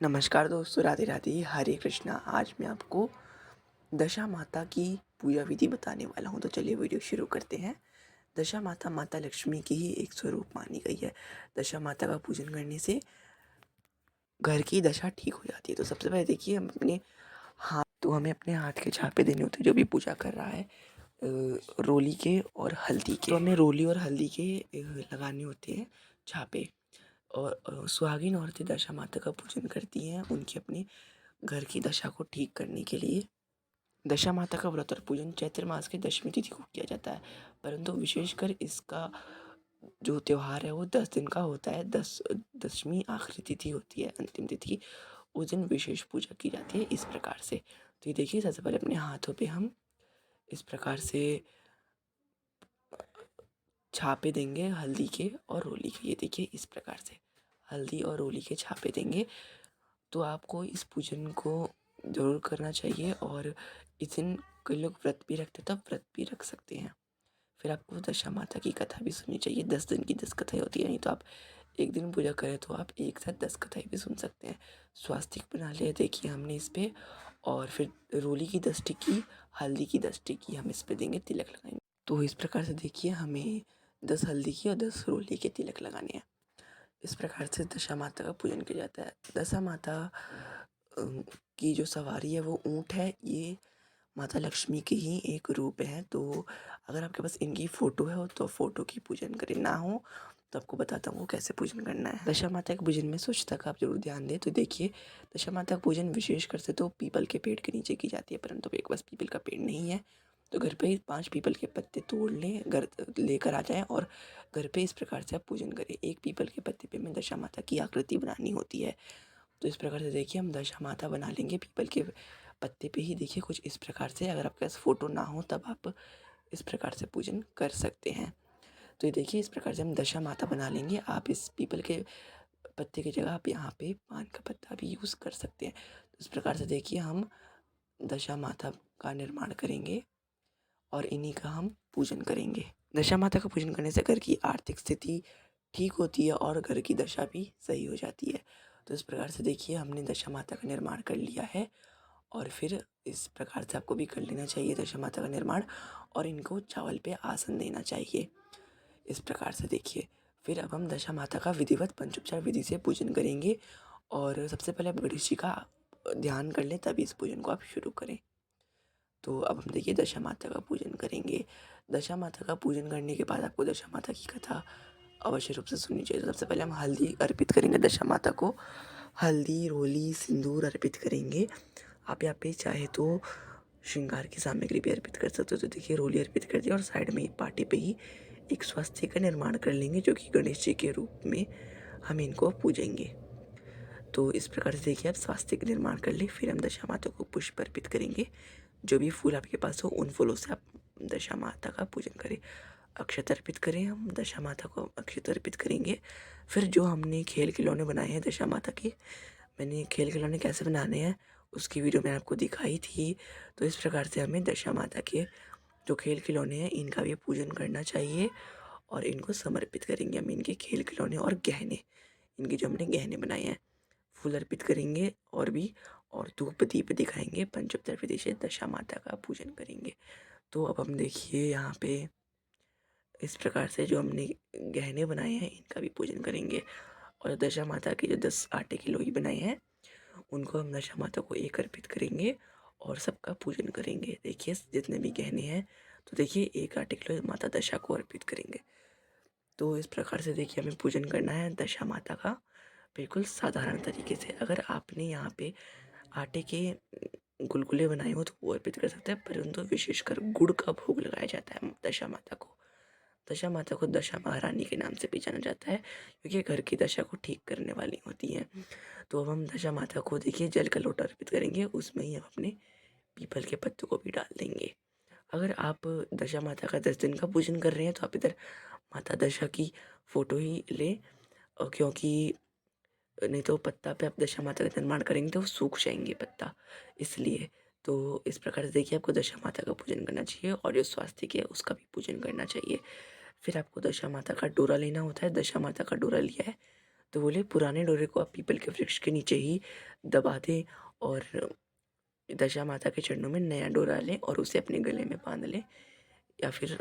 नमस्कार दोस्तों, राधे राधे, हरे कृष्णा। आज मैं आपको दशा माता की पूजा विधि बताने वाला हूँ। तो चलिए वीडियो शुरू करते हैं। दशा माता माता लक्ष्मी की ही एक स्वरूप मानी गई है। दशा माता का पूजन करने से घर की दशा ठीक हो जाती है। तो सबसे पहले देखिए, हमें अपने हाथ के छापे देने होते हैं जो भी पूजा कर रहा है, रोली के और हल्दी के। तो हमें रोली और हल्दी के लगाने होते हैं छापे। और सुहागिन औरतें दशा माता का पूजन करती हैं उनकी अपनी घर की दशा को ठीक करने के लिए। दशा माता का व्रत और पूजन चैत्र मास की दशमी तिथि को किया जाता है, परंतु विशेषकर इसका जो त्योहार है वो 10 दिन का होता है। दशमी आखिरी तिथि होती है, अंतिम तिथि। उस दिन विशेष पूजा की जाती है इस प्रकार से। तो ये देखिए, सबसे पहले अपने हाथों पे हम इस प्रकार से छापे देंगे हल्दी के और रोली के। ये देखिए, इस प्रकार से हल्दी और रोली के छापे देंगे। तो आपको इस पूजन को ज़रूर करना चाहिए। और इस दिन कई लोग व्रत भी रखते हैं, तो आप व्रत भी रख सकते हैं। फिर आपको दशा माता की कथा भी सुननी चाहिए। 10 दिन की 10 कथाएँ होती है, नहीं तो आप एक दिन पूजा करें तो आप एक साथ 10 कथाएँ भी सुन सकते हैं। स्वास्तिक बना लिया देखिए हमने इस पे। और फिर रोली की 10 टिक्की, हल्दी की 10 टिक्की हम इस पे देंगे, तिलक लगाएंगे। तो इस प्रकार से देखिए, हमें 10 हल्दी की और 10 रोली के तिलक लगाने हैं। इस प्रकार से दशा माता का पूजन किया जाता है। दशा माता की जो सवारी है वो ऊँट है। ये माता लक्ष्मी के ही एक रूप है। तो अगर आपके पास इनकी फ़ोटो है तो फ़ोटो की पूजन करें, ना हो तो आपको बताता हूँ कैसे पूजन करना है। दशा माता के पूजन में स्वच्छता का आप जरूर ध्यान दें। तो देखिए, दशा माता का पूजन विशेष कर से तो पीपल के पेड़ के नीचे की जाती है, परंतु एक पास पीपल का पेड़ नहीं है तो घर पे ही 5 पीपल के पत्ते तोड़ लें, घर लेकर आ जाएं और घर पे इस प्रकार से आप पूजन करें। एक पीपल के पत्ते पे हमें दशा माता की आकृति बनानी होती है। तो इस प्रकार से देखिए, हम दशा माता बना लेंगे पीपल के पत्ते पे ही। देखिए, कुछ इस प्रकार से। अगर आपके पास फ़ोटो ना हो तब आप इस प्रकार से पूजन कर सकते हैं। तो ये देखिए, इस प्रकार से हम दशा माता बना लेंगे। आप इस पीपल के पत्ते की जगह आप यहाँ पे पान का पत्ता भी यूज़ कर सकते हैं। तो इस प्रकार से देखिए, हम दशा माता का निर्माण करेंगे और इन्हीं का हम पूजन करेंगे। दशा माता का पूजन करने से घर की आर्थिक स्थिति ठीक होती है और घर की दशा भी सही हो जाती है। तो इस प्रकार से देखिए, हमने दशा माता का निर्माण कर लिया है। और फिर इस प्रकार से आपको भी कर लेना चाहिए दशा माता का निर्माण। और इनको चावल पे आसन देना चाहिए। इस प्रकार से देखिए, फिर अब हम दशा माता का विधिवत पंचोपचार विधि से पूजन करेंगे। और सबसे पहले आप गणेश जी का ध्यान कर लें, तभी इस पूजन को आप शुरू करें। तो अब हम देखिए दशा माता का पूजन करेंगे। दशा माता का पूजन करने के बाद आपको दशा माता की कथा अवश्य रूप से सुननी चाहिए। तो सबसे पहले हम हल्दी अर्पित करेंगे दशा माता को। हल्दी, रोली, सिंदूर अर्पित करेंगे। आप यहाँ पे चाहे तो श्रृंगार की सामग्री भी अर्पित कर सकते हो। तो देखिए, रोली अर्पित कर दिया और साइड में एक पार्टी पे ही एक स्वस्तिक का निर्माण कर लेंगे, जो कि गणेश जी के रूप में हम इनको पूजेंगे। तो इस प्रकार से देखिए, आप स्वास्तिक निर्माण कर ले। फिर हम दशा माता को पुष्प अर्पित करेंगे। जो भी फूल आपके पास हो उन फूलों से आप दशा माता का पूजन करें। अक्षत अर्पित करें, हम दशा माता को अक्षत अर्पित करेंगे। फिर जो हमने खेल खिलौने बनाए हैं दशा माता के, मैंने खेल खिलौने कैसे बनाने हैं उसकी वीडियो मैंने आपको दिखाई थी। तो इस प्रकार से हमें दशा माता के जो खेल खिलौने हैं इनका भी पूजन करना चाहिए और इनको समर्पित करेंगे हम। इनके खेल खिलौने और गहने, इनके जो हमने गहने बनाए हैं, फूल अर्पित करेंगे और भी, और धूप दीप दिखाएंगे। पंचोपचार विधि से दशा माता का पूजन करेंगे। तो अब हम देखिए, यहाँ पे इस प्रकार से जो हमने गहने बनाए हैं इनका भी पूजन करेंगे। और दशा माता के जो 10 आटे की लोई बनाए हैं उनको हम दशा माता को एक अर्पित करेंगे और सबका पूजन करेंगे। देखिए, जितने भी गहने हैं, तो देखिए एक आटे की लोई माता दशा को अर्पित करेंगे। तो इस प्रकार से देखिए, हमें पूजन करना है दशा माता का बिल्कुल साधारण तरीके से। अगर आपने यहाँ पे आटे के गुलगुले बनाए हो तो वो अर्पित कर सकते हैं, परंतु विशेषकर गुड़ का भोग लगाया जाता है दशा माता को। दशा माता को दशा महारानी के नाम से भी जाना जाता है, क्योंकि घर की दशा को ठीक करने वाली होती हैं। तो अब हम दशा माता को देखिए जल का लोटा अर्पित करेंगे, उसमें ही हम अपने पीपल के पत्तों को भी डाल देंगे। अगर आप दशा माता का 10 दिन का पूजन कर रहे हैं तो आप इधर माता दशा की फ़ोटो ही लें, क्योंकि नहीं तो पत्ता पे आप दशा माता का निर्माण करेंगे तो वो सूख जाएंगे पत्ता, इसलिए। तो इस प्रकार से देखिए, आपको दशा माता का पूजन करना चाहिए और जो स्वास्तिक है उसका भी पूजन करना चाहिए। फिर आपको दशा माता का डोरा लेना होता है। दशा माता का डोरा लिया है तो बोले पुराने डोरे को आप पीपल के वृक्ष के नीचे ही दबा दें और दशा माता के चरणों में नया डोरा लें और उसे अपने गले में बांध लें, या फिर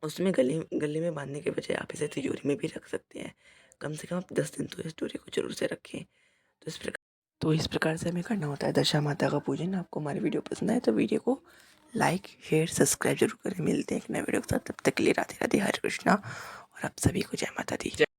उसमें गले गले में बांधने के बजाय आप इसे तिजोरी में भी रख सकते हैं। कम से कम आप 10 दिन तो इस डोरे को ज़रूर से रखें। तो इस प्रकार से हमें करना होता है दशा माता का पूजन। आपको हमारी वीडियो पसंद आए तो वीडियो को लाइक, शेयर, सब्सक्राइब जरूर करें। मिलते हैं एक नए वीडियो के साथ, तब तक के लिए राधे राधे, हरे कृष्णा और आप सभी को जय माता दी।